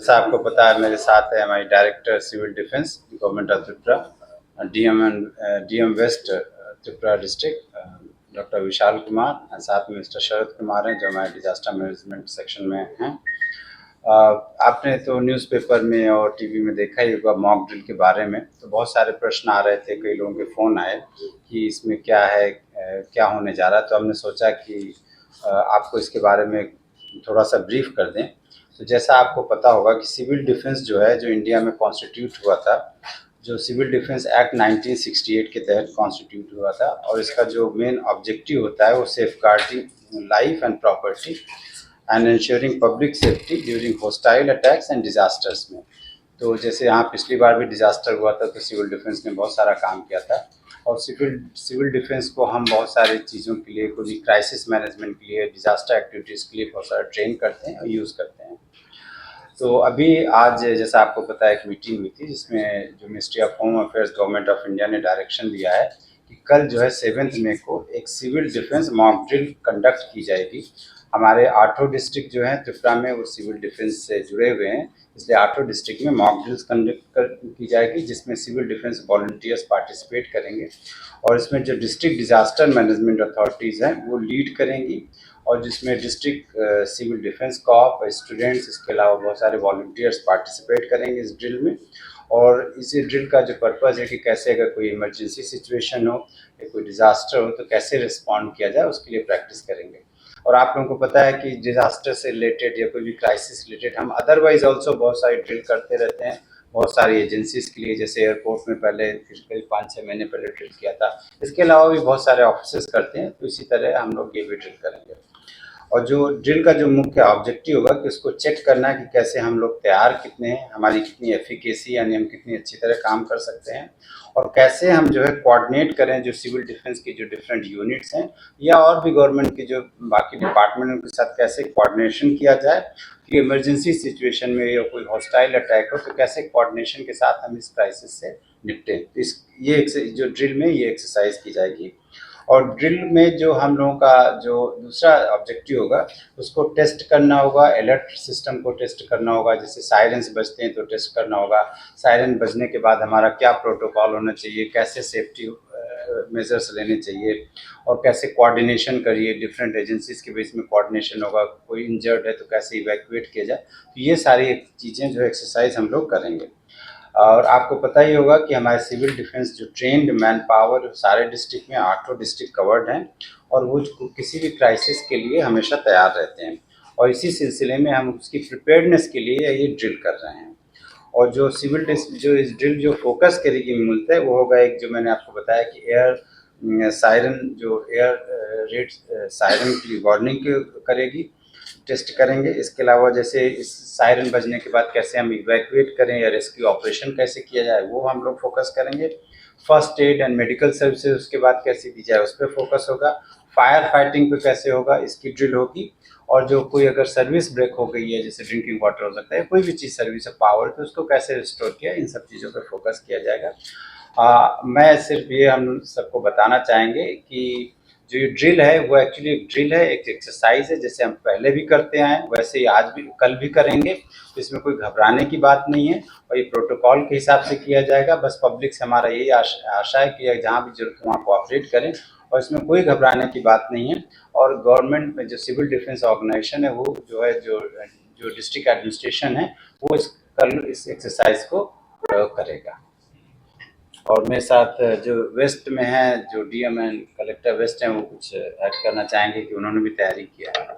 जैसा आपको पता है मेरे साथ है हमारी director civil defence government of Tripura, DM west Tripura district doctor Vishal Kumar, साथ में मिस्टर शरद कुमार हैं जो हमारे डिजास्टर मैनेजमेंट सेक्शन में हैं। आपने तो न्यूज़पेपर में और टीवी में देखा ही होगा मॉक ड्रिल के बारे में, तो बहुत सारे प्रश्न आ रहे थे, कई लोगों के फ़ोन आए कि इसमें क्या है, क्या होने जा रहा है। तो हमने सोचा कि आपको इसके बारे में थोड़ा सा ब्रीफ कर दें। तो जैसा आपको पता होगा कि सिविल डिफेंस जो है, जो इंडिया में कॉन्स्टिट्यूट हुआ था, जो सिविल डिफेंस एक्ट 1968 के तहत कॉन्स्टिट्यूट हुआ था, और इसका जो मेन ऑब्जेक्टिव होता है वो safeguarding life and property and insuring public safety during hostile attacks and disasters में। तो जैसे यहाँ पिछली बार भी डिजास्टर हुआ था तो सिविल डिफेंस ने बहुत सारा काम किया था, और सिविल डिफेंस को हम बहुत सारी चीज़ों के लिए, कोई भी क्राइसिस मैनेजमेंट के लिए, डिजास्टर एक्टिविटीज़ के लिए बहुत सारा ट्रेन करते हैं और यूज़ करते हैं। तो अभी आज जैसा आपको पता है एक मीटिंग हुई थी जिसमें जो ministry of home affairs government of India ने डायरेक्शन दिया है कि कल जो है 7 मई को एक civil defence mock drill conduct की जाएगी। हमारे 8 डिस्ट्रिक्ट जो हैं त्रिपुरा में वो सिविल डिफेंस से जुड़े हुए हैं, इसलिए 8 डिस्ट्रिक्ट में मॉक ड्रिल्स कंडक्ट की जाएगी जिसमें सिविल डिफेंस वॉलंटियर्स पार्टिसिपेट करेंगे, और इसमें जो डिस्ट्रिक्ट डिजास्टर मैनेजमेंट अथॉरिटीज़ हैं वो लीड करेंगी, और जिसमें district civil defence corps, students, इसके अलावा बहुत सारे वॉलंटियर्स पार्टिसिपेट करेंगे इस ड्रिल में। और इस ड्रिल का जो पर्पज़ है कि कैसे अगर कोई इमरजेंसी सिचुएशन हो या कोई डिज़ास्टर हो तो कैसे रिस्पॉन्ड किया जाए, उसके लिए प्रैक्टिस करेंगे। और आप लोगों को पता है कि डिज़ास्टर से रिलेटेड या कोई भी क्राइसिस रिलेटेड हम अदरवाइज ऑल्सो बहुत सारी ड्रिल करते रहते हैं, बहुत सारी एजेंसीज़ के लिए, जैसे एयरपोर्ट में पहले करीब 5-6 महीने पहले ड्रिल किया था। इसके अलावा भी बहुत सारे ऑफिसर्स करते हैं, तो इसी तरह हम लोग ये भी ड्रिल करेंगे। और जो ड्रिल का जो मुख्य ऑब्जेक्टिव होगा कि उसको चेक करना है कि कैसे हम लोग तैयार कितने हैं, हमारी कितनी एफिकेसी, यानी हम कितनी अच्छी तरह काम कर सकते हैं, और कैसे हम जो है कोऑर्डिनेट करें जो सिविल डिफेंस की जो डिफरेंट यूनिट्स हैं या और भी गवर्नमेंट की जो बाकी डिपार्टमेंट उनके साथ कैसे कोऑर्डिनेशन किया जाए कि इमरजेंसी सिचुएशन में या कोई हॉस्टाइल अटैक हो तो कैसे कोऑर्डिनेशन के साथ हम इस क्राइसिस से निपटें। इस ये जो ड्रिल में ये एक्सरसाइज की जाएगी। और ड्रिल में जो हम लोगों का जो दूसरा ऑब्जेक्टिव होगा उसको टेस्ट करना होगा, अलर्ट सिस्टम को टेस्ट करना होगा, जैसे सायरन्स बजते हैं तो टेस्ट करना होगा, सायरन बजने के बाद हमारा क्या प्रोटोकॉल होना चाहिए, कैसे सेफ्टी मेजर्स लेने चाहिए, और कैसे कोऑर्डिनेशन करिए, डिफरेंट एजेंसीज के बीच में कोऑर्डिनेशन होगा, कोई इंजर्ड है तो कैसे इवैक्यूएट किया जाए। तो ये सारी चीज़ें जो एक्सरसाइज हम लोग करेंगे। और आपको पता ही होगा कि हमारे सिविल डिफेंस जो ट्रेंड मैन पावर सारे डिस्ट्रिक्ट में 8 डिस्ट्रिक्ट कवर्ड हैं, और वो किसी भी क्राइसिस के लिए हमेशा तैयार रहते हैं, और इसी सिलसिले में हम उसकी प्रिपेयर्डनेस के लिए ये ड्रिल कर रहे हैं। और जो जो इस ड्रिल जो फोकस करेगी मूलतः वो होगा, एक जो मैंने आपको बताया कि एयर सायरन, जो एयर रेड सायरन की वार्निंग करेगी, टेस्ट करेंगे। इसके अलावा जैसे इस सायरन बजने के बाद कैसे हम इवैक्यूएट करें या रेस्क्यू ऑपरेशन कैसे किया जाए वो हम लोग फोकस करेंगे। First aid and medical services उसके बाद कैसे दी जाए उस पर फोकस होगा। फायर फाइटिंग पे कैसे होगा इसकी ड्रिल होगी। और जो कोई अगर सर्विस ब्रेक हो गई है, जैसे ड्रिंकिंग वाटर हो सकता है, कोई भी चीज़ सर्विस है, पावर, तो उसको कैसे रिस्टोर किया, इन सब चीज़ों पर फोकस किया जाएगा। मैं सिर्फ ये हम सबको बताना चाहेंगे कि जो ये ड्रिल है वो एक्चुअली एक ड्रिल है, एक एक्सरसाइज है, जैसे हम पहले भी करते आए हैं वैसे ही आज भी कल भी करेंगे, तो इसमें कोई घबराने की बात नहीं है, और ये प्रोटोकॉल के हिसाब से किया जाएगा। बस पब्लिक से हमारा यही आशा है कि जहाँ भी जरूरत वहाँ कोऑपरेट करें, और इसमें कोई घबराने की बात नहीं है। और गवर्नमेंट में जो सिविल डिफेंस ऑर्गेनाइजेशन है वो जो है जो डिस्ट्रिक्ट एडमिनिस्ट्रेशन है वो कल इस एक्सरसाइज को प्रयोग करेगा। और मेरे साथ जो वेस्ट में है, जो डीएम एंड कलेक्टर वेस्ट हैं, वो कुछ ऐड करना चाहेंगे कि उन्होंने भी तैयारी किया है।